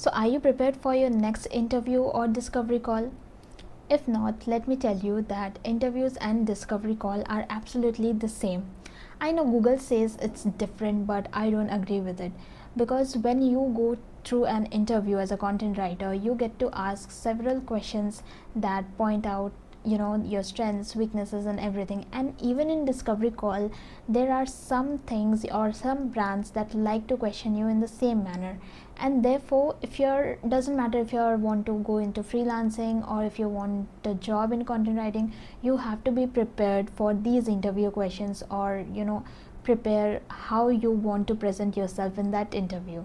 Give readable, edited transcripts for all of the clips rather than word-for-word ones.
So, are you prepared for your next interview or discovery call? If not, let me tell you that interviews and discovery call are absolutely the same. I know Google says it's different, but I don't agree with it, because when you go through an interview as a content writer, you get to ask several questions that point out your strengths, weaknesses, and everything. And even in discovery call, there are some things or some brands that like to question you in the same manner. And therefore, if you're doesn't matter if you want to go into freelancing or if you want a job in content writing, you have to be prepared for these interview questions, or prepare how you want to present yourself in that interview.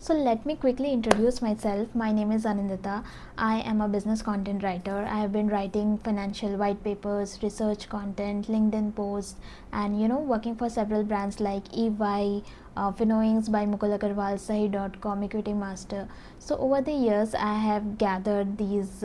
So let me quickly introduce myself. My name is Anindita. I am a business content writer. I have been writing financial white papers, research content, LinkedIn posts, and working for several brands like EY, Finowings by Mukul Agarwal, Sahi.com, Equity Master. So over the years, I have gathered these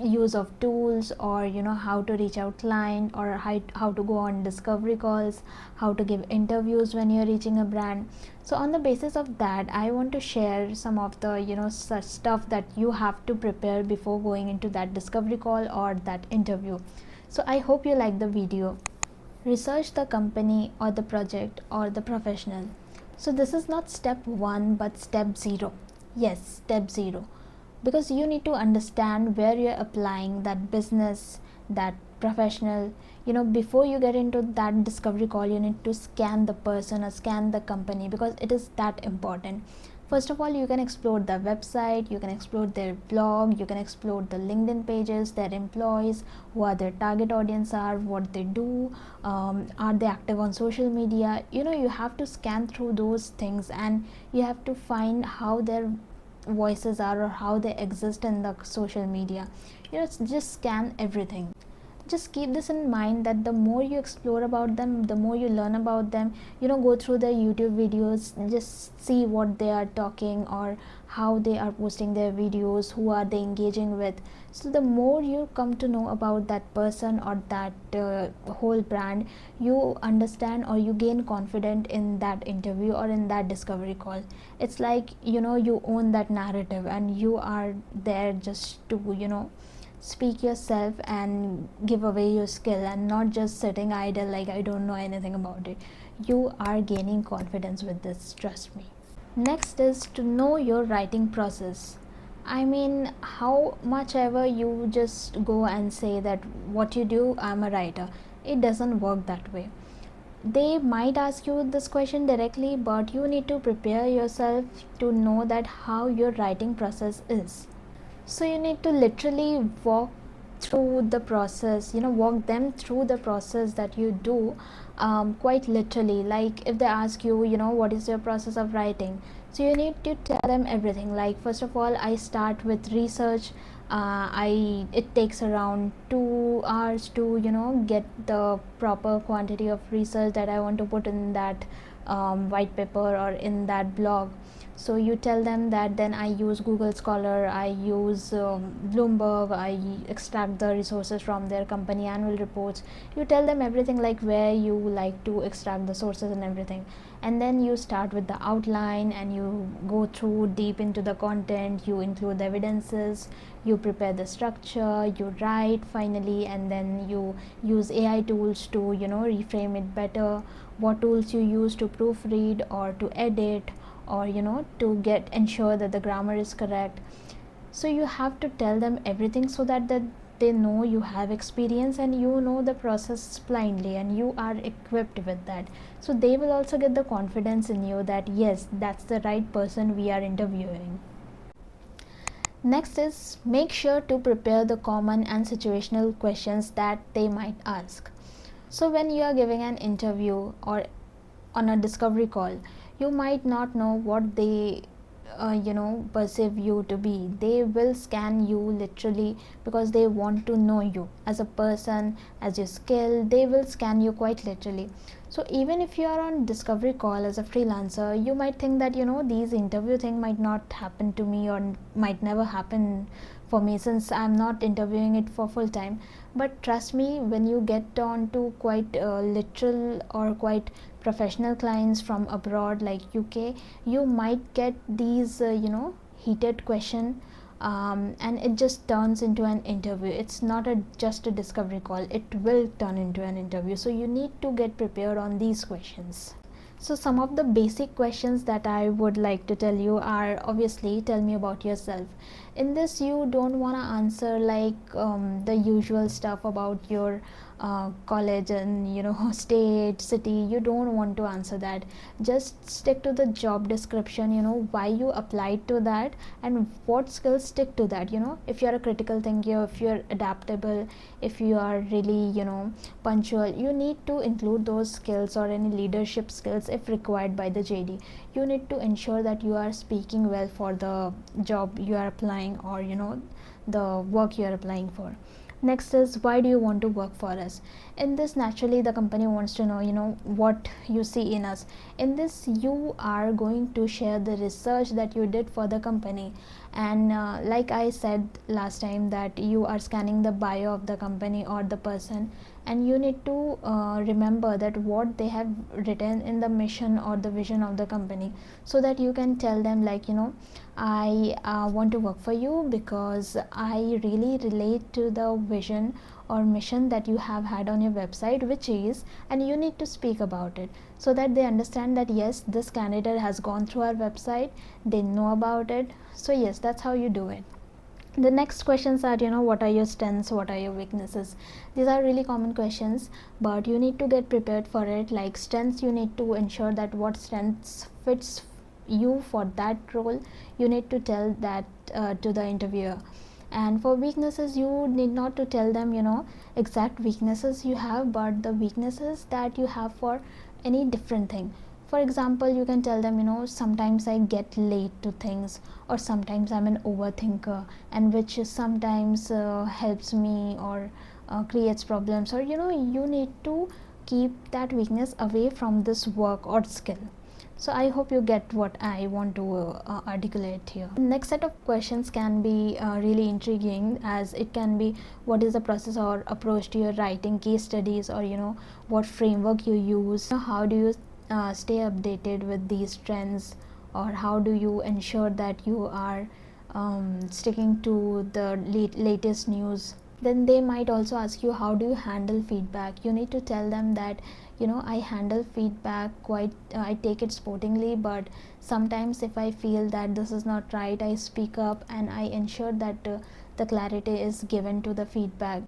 use of tools, or how to reach out client, or how to go on discovery calls, how to give interviews when you're reaching a brand. So on the basis of that, I want to share some of the such stuff that you have to prepare before going into that discovery call or that interview. So I hope you like the video. Research the company or the project or the professional. So this is not step 1 but step 0. Yes, step 0, because you need to understand where you're applying that business, that professional. Before you get into that discovery call, you need to scan the person or scan the company, because it is that important. First of all, you can explore the website, you can explore their blog, you can explore the LinkedIn pages, their employees, who are their target audience, are what they do, are they active on social media. You have to scan through those things, and you have to find how their voices are, or how they exist in the social media. Just scan everything. Just keep this in mind, that the more you explore about them, the more you learn about them. Go through their YouTube videos, just see what they are talking, or how they are posting their videos, who are they engaging with. So the more you come to know about that person or that whole brand, you understand, or you gain confidence in that interview or in that discovery call. It's like you own that narrative, and you are there just to speak yourself and give away your skill, and not just sitting idle like I don't know anything about it. You are gaining confidence with this, trust me. Next is to know your writing process. I mean, how much ever you just go and say that what you do, I'm a writer. It doesn't work that way. They might ask you this question directly, but you need to prepare yourself to know that how your writing process is. So you need to literally walk through the process, walk them through the process that you do, quite literally. Like if they ask you, what is your process of writing, so you need to tell them everything. Like, first of all, I start with research. It takes around 2 hours to get the proper quantity of research that I want to put in that white paper or in that blog. So you tell them that then I use Google Scholar, I use Bloomberg, I extract the resources from their company annual reports. You tell them everything, like where you like to extract the sources and everything. And then you start with the outline, and you go through deep into the content. You include the evidences, you prepare the structure, you write finally, and then you use AI tools to reframe it better. What tools you use to proofread or to edit, or to ensure that the grammar is correct. So you have to tell them everything, so that they know you have experience, and you know the process blindly, and you are equipped with that. So they will also get the confidence in you that yes, that's the right person we are interviewing. Next is, make sure to prepare the common and situational questions that they might ask. So when you are giving an interview or on a discovery call, you might not know what they perceive you to be. They will scan you literally, because they want to know you as a person, as your skill. They will scan you quite literally. So even if you are on discovery call as a freelancer, you might think that these interview thing might not happen to me, or might never happen for me, since I'm not interviewing it for full time. But trust me, when you get on to quite literal or quite professional clients from abroad like UK, you might get these heated question, and it just turns into an interview. It's not just a discovery call, it will turn into an interview. So you need to get prepared on these questions. So some of the basic questions that I would like to tell you are, obviously, tell me about yourself. In this, you don't want to answer like the usual stuff about your college and state, city. You don't want to answer that. Just stick to the job description, why you applied to that and what skills stick to that. If you're a critical thinker, if you're adaptable, if you are really punctual, you need to include those skills or any leadership skills if required by the JD. You need to ensure that you are speaking well for the job you are applying, or the work you are applying for. Next is, why do you want to work for us? In this, naturally the company wants to know what you see in us. In this, you are going to share the research that you did for the company. And like I said last time, that you are scanning the bio of the company or the person, and you need to remember that what they have written in the mission or the vision of the company, so that you can tell them like, I want to work for you because I really relate to the vision or mission that you have had on your website, which is, and you need to speak about it, so that they understand that yes, this candidate has gone through our website, they know about it. So yes, that's how you do it. The next questions are, what are your strengths, what are your weaknesses? These are really common questions, but you need to get prepared for it. Like strengths, you need to ensure that what strengths fits you for that role. You need to tell that to the interviewer. And for weaknesses, you need not to tell them exact weaknesses you have, but the weaknesses that you have for any different thing. For example, you can tell them, sometimes I get late to things, or sometimes I'm an overthinker, and which sometimes helps me or creates problems, or you need to keep that weakness away from this work or skill. So I hope you get what I want to articulate here. Next set of questions can be really intriguing, as it can be, what is the process or approach to your writing case studies, or what framework you use, how do you stay updated with these trends, or how do you ensure that you are sticking to the latest news. Then they might also ask you, how do you handle feedback? You need to tell them that I handle feedback quite I take it sportingly, but sometimes if I feel that this is not right, I speak up and I ensure that the clarity is given to the feedback.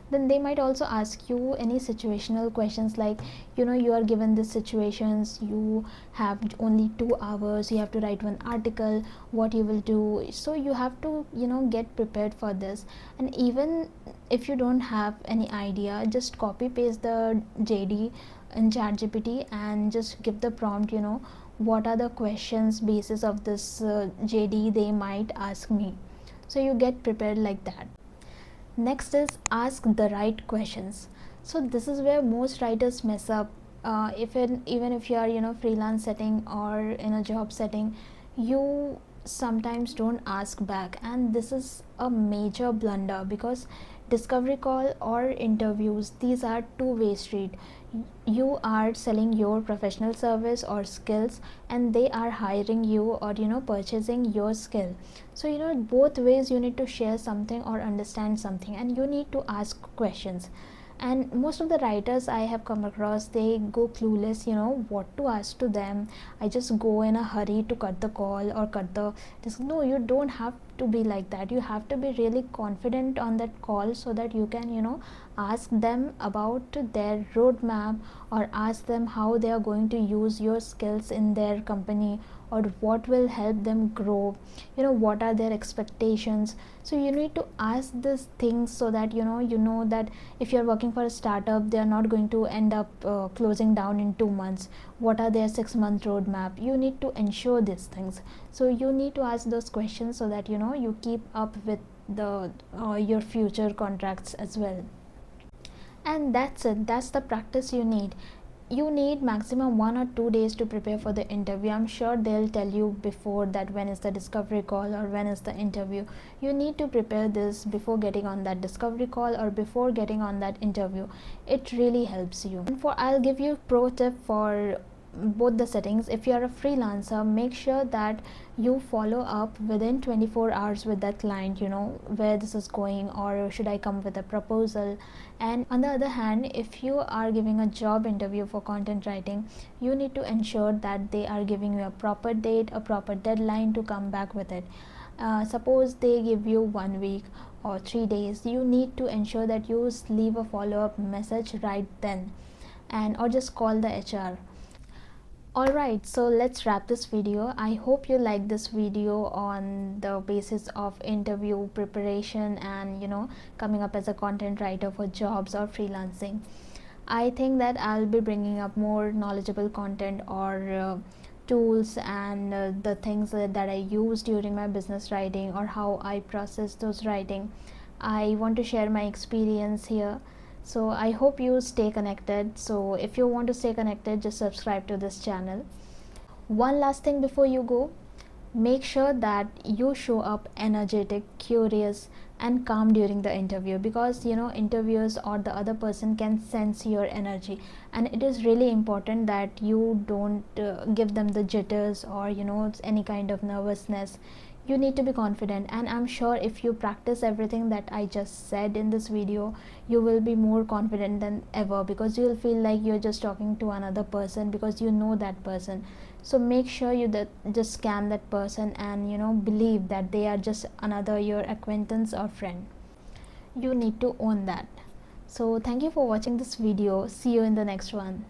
Then they might also ask you any situational questions, like you are given these situations, you have only 2 hours, you have to write one article, what you will do. So you have to get prepared for this. And even if you don't have any idea, just copy paste the JD in ChatGPT and just give the prompt, what are the questions basis of this JD they might ask me. So you get prepared like that. Next is, ask the right questions. So this is where most writers mess up. Even if you are freelance setting or in a job setting, you sometimes don't ask back, and this is a major blunder, because discovery call or interviews, these are two-way street. You are selling your professional service or skills, and they are hiring you or purchasing your skill. So both ways you need to share something or understand something, and you need to ask questions. And most of the writers I have come across, they go clueless what to ask to them. I just go in a hurry to cut the call or cut the this. No, you don't have to be like that. You have to be really confident on that call, so that you can ask them about their roadmap, or ask them how they are going to use your skills in their company, or what will help them grow, what are their expectations. So you need to ask these things, so that you know that if you're working for a startup, they are not going to end up closing down in 2 months. What are their 6-month roadmap? You need to ensure these things. So you need to ask those questions, so that you keep up with the your future contracts as well. And that's it, that's the practice you need. You need maximum 1 or 2 days to prepare for the interview. I'm sure they'll tell you before that when is the discovery call or when is the interview. You need to prepare this before getting on that discovery call or before getting on that interview. It really helps you. And I'll give you pro tip for both the settings. If you are a freelancer, make sure that you follow up within 24 hours with that client, where this is going, or should I come with a proposal. And on the other hand, if you are giving a job interview for content writing, you need to ensure that they are giving you a proper date, a proper deadline to come back with it. Suppose they give you 1 week or 3 days, you need to ensure that you leave a follow-up message right then, and or just call the HR. Alright, so let's wrap this video. I hope you like this video on the basis of interview preparation and coming up as a content writer for jobs or freelancing. I think that I'll be bringing up more knowledgeable content or tools and the things that I use during my business writing, or how I process those writing. I want to share my experience here. So I hope you stay connected. So if you want to stay connected, just subscribe to this channel. One last thing before you go, make sure that you show up energetic, curious and calm during the interview, because interviewers or the other person can sense your energy, and it is really important that you don't give them the jitters or any kind of nervousness. You need to be confident, and I'm sure if you practice everything that I just said in this video, you will be more confident than ever, because you'll feel like you're just talking to another person, because you know that person. So make sure you just scan that person and believe that they are just another your acquaintance or friend. You need to own that. So thank you for watching this video. See you in the next one.